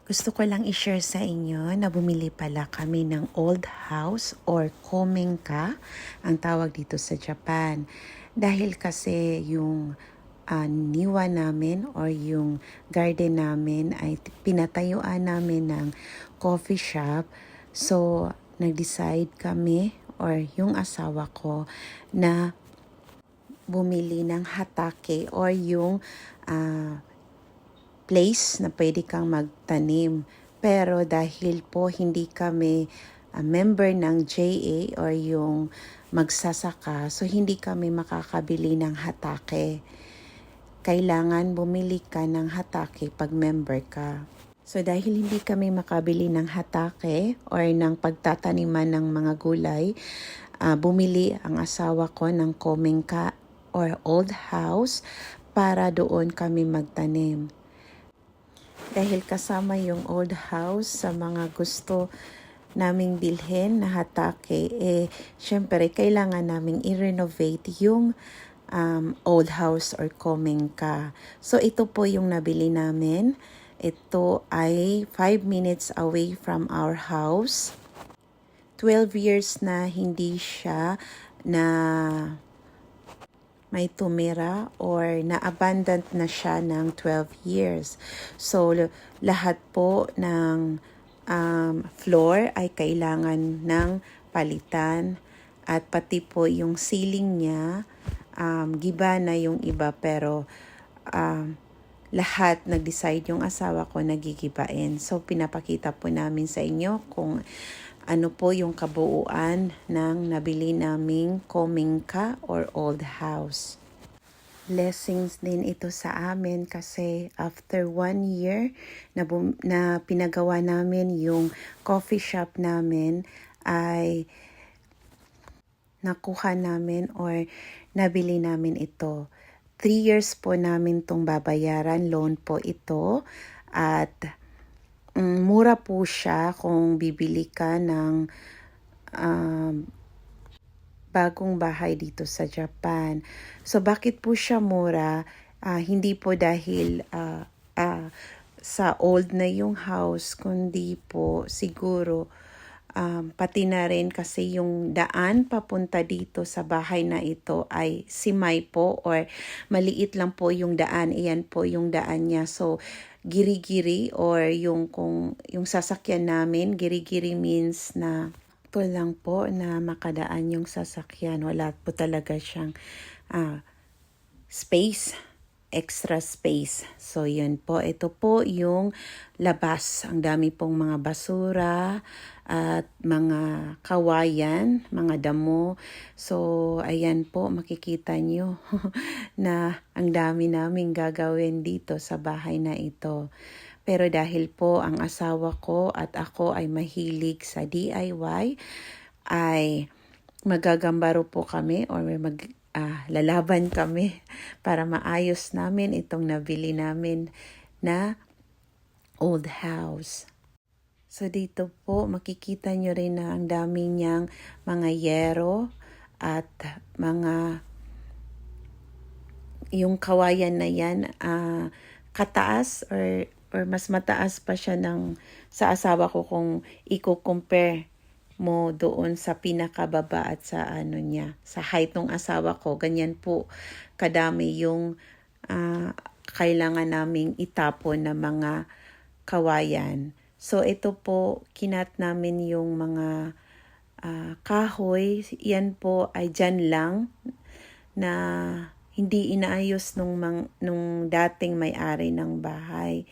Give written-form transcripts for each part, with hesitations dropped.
Gusto ko lang i-share sa inyo na bumili pala kami ng old house or komenka, ang tawag dito sa Japan. Dahil kasi yung niwa namin or yung garden namin ay pinatayuan namin ng coffee shop. So, nag-decide kami or yung asawa ko na bumili ng hatake or yung place na pwede kang magtanim. Pero dahil po hindi kami member ng JA or yung magsasaka, so hindi kami makakabili ng hatake. Kailangan bumili ka ng hatake pag member ka. So dahil hindi kami makabili ng hatake or ng pagtataniman ng mga gulay, bumili ang asawa ko ng komenka or old house para doon kami magtanim. Dahil kasama yung old house sa mga gusto naming bilhin na hatake, syempre kailangan naming i-renovate yung old house or komenka. So ito po yung nabili namin. Ito ay 5 minutes away from our house. 12 years na hindi siya na may tumira or na-abandoned na siya ng 12 years. So, lahat po ng floor ay kailangan ng palitan at pati po yung ceiling niya, giba na yung iba pero lahat nag-decide yung asawa ko nagigibain. So, pinapakita po namin sa inyo kung ano po yung kabuuan ng nabili naming komenka or old house. Blessings din ito sa amin kasi after 1 year na pinagawa namin yung coffee shop namin ay nakuha namin or nabili namin ito. 3 years po namin tong babayaran, loan po ito at mura po siya kung bibili ka ng bagong bahay dito sa Japan. So bakit po siya mura? Hindi po dahil sa old na yung house, kundi po siguro pati na rin kasi yung daan papunta dito sa bahay na ito ay simay po or maliit lang po yung daan. Iyan po yung daan niya. So giri-giri or yung sasakyan namin, giri-giri means na ito lang po na makadaan yung sasakyan. Wala po talaga siyang space, extra space. So yun po, ito po yung labas. Ang dami pong mga basura at mga kawayan, mga damo. So ayan po, makikita nyo na ang dami naming gagawin dito sa bahay na ito. Pero dahil po ang asawa ko at ako ay mahilig sa DIY, ay magagambaro po kami or lalaban kami para maayos namin itong nabili namin na old house. So dito po makikita nyo rin na ang dami niyang mga yero at mga yung kawayan na yan kataas or mas mataas pa siya sa asawa ko kung i-compare mo doon sa pinakababa at sa sa height ng asawa ko. Ganyan po kadami yung kailangan naming itapon na mga kawayan. So ito po, kinat namin yung mga kahoy. Yan po ay dyan lang na hindi inaayos nung dating may-ari ng bahay.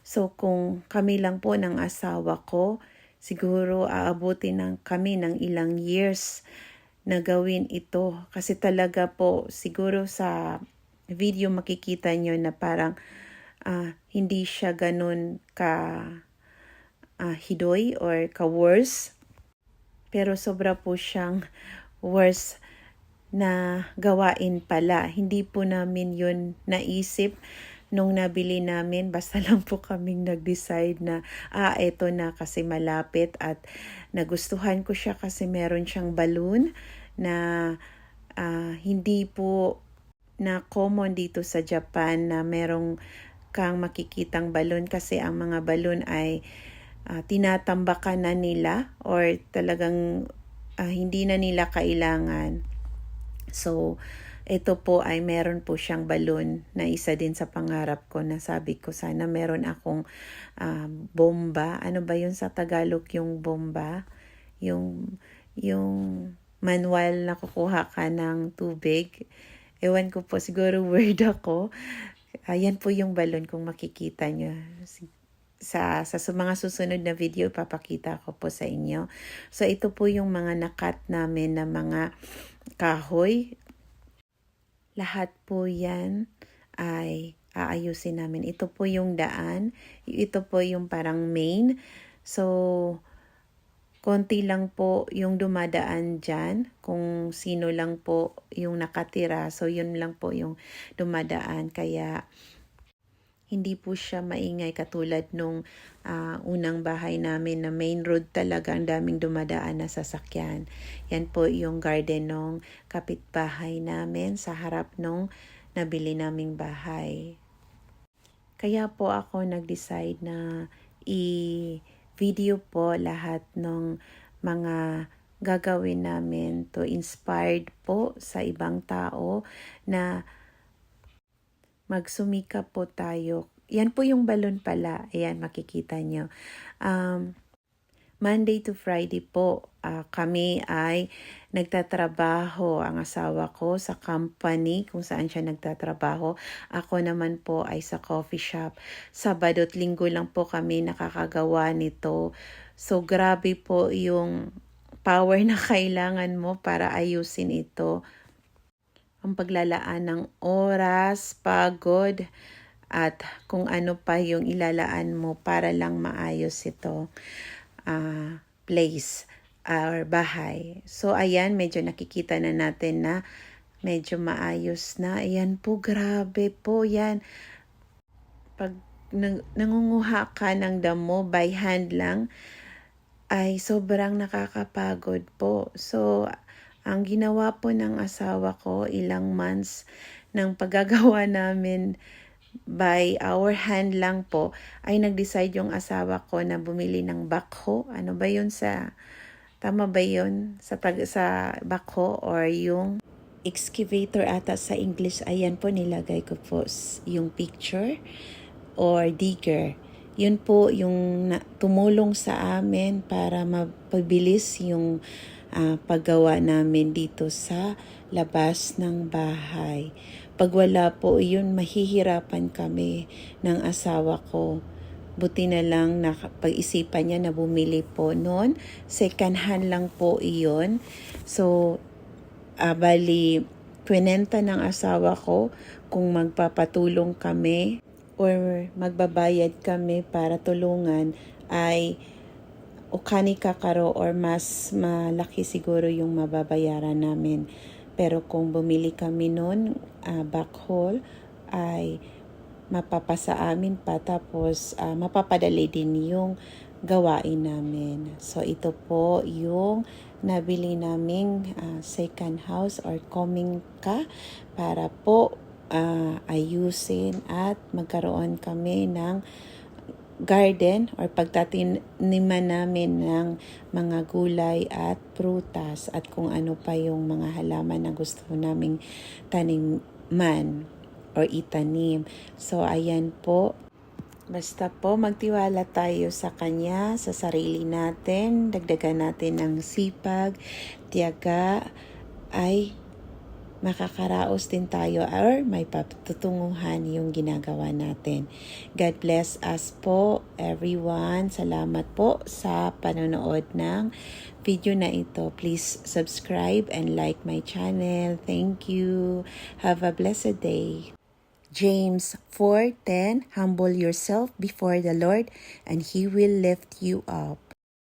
So kung kami lang po ng asawa ko, siguro aabutin kami ng ilang years na gawin ito. Kasi talaga po siguro sa video makikita nyo na parang hindi siya ganun hidoy or ka-worse. Pero sobra po siyang worse na gawain pala. Hindi po namin yun naisip nung nabili namin. Basta lang po kaming nag-decide na eto na kasi malapit at nagustuhan ko siya kasi meron siyang balloon na hindi po na common dito sa Japan na merong kang makikitang balon kasi ang mga balon ay tinatambakan na nila or talagang hindi na nila kailangan. So, ito po ay meron po siyang balon na isa din sa pangarap ko na sabi ko sana meron akong bomba. Ano ba yun sa Tagalog yung bomba? Yung manual na kukuha ka ng tubig. Ewan ko po, siguro word ako. Ayan po yung balon kung makikita nyo. Sa mga susunod na video, ipapakita ko po sa inyo. So, ito po yung mga nakat namin na mga kahoy. Lahat po yan ay aayusin namin. Ito po yung daan. Ito po yung parang main. So, konti lang po yung dumadaan dyan. Kung sino lang po yung nakatira. So, yun lang po yung dumadaan. Kaya, hindi po siya maingay katulad nung unang bahay namin na main road talaga. Ang daming dumadaan na sasakyan. Yan po yung garden ng kapitbahay namin sa harap nung nabili naming bahay. Kaya po ako nag-decide na i-video po lahat ng mga gagawin namin to inspired po sa ibang tao na magsumikap po tayo. Yan po yung balon pala. Ayan, makikita nyo. Monday to Friday po, kami ay nagtatrabaho. Ang asawa ko sa company kung saan siya nagtatrabaho. Ako naman po ay sa coffee shop. Sabado at Linggo lang po kami nakakagawa nito. So, grabe po yung power na kailangan mo para ayusin ito. Ang paglalaan ng oras, pagod, at kung ano pa yung ilalaan mo para lang maayos ito place or bahay. So, ayan, medyo nakikita na natin na medyo maayos na. Ayan po, grabe po yan. Pag nangunguha ka ng damo by hand lang, ay sobrang nakakapagod po. So, ang ginawa po ng asawa ko, ilang months ng paggagawa namin by our hand lang po, ay nag-decide yung asawa ko na bumili ng backhoe. Ano ba yun tama ba yun? Sa backhoe or yung excavator ata sa English. Ayan po, nilagay ko po yung picture or digger. Yun po yung tumulong sa amin para mapabilis yung paggawa namin dito sa labas ng bahay. Pag wala po yun, mahihirapan kami ng asawa ko. Buti na lang na pag-isipan niya na bumili po noon. Second hand lang po iyon. So, bali, kwenta ng asawa ko kung magpapatulong kami or magbabayad kami para tulungan ay ukani kakaro or mas malaki siguro yung mababayaran namin. Pero kung bumili kami noon, backhoe, ay mapapasa amin pa tapos mapapadali din yung gawain namin. So ito po yung nabili naming second house or coming-ka para po ayusin at magkaroon kami ng garden or pagtataniman namin ng mga gulay at prutas at kung ano pa yung mga halaman na gusto naming taniman or itanim. So, ayan po. Basta po magtiwala tayo sa Kanya, sa sarili natin, dagdagan natin ng sipag, tiyaga, ay makakaraos din tayo or may patutunguhan yung ginagawa natin. God bless us po, everyone. Salamat po sa panonood ng video na ito. Please subscribe and like my channel. Thank you. Have a blessed day. James 4:10, humble yourself before the Lord and He will lift you up.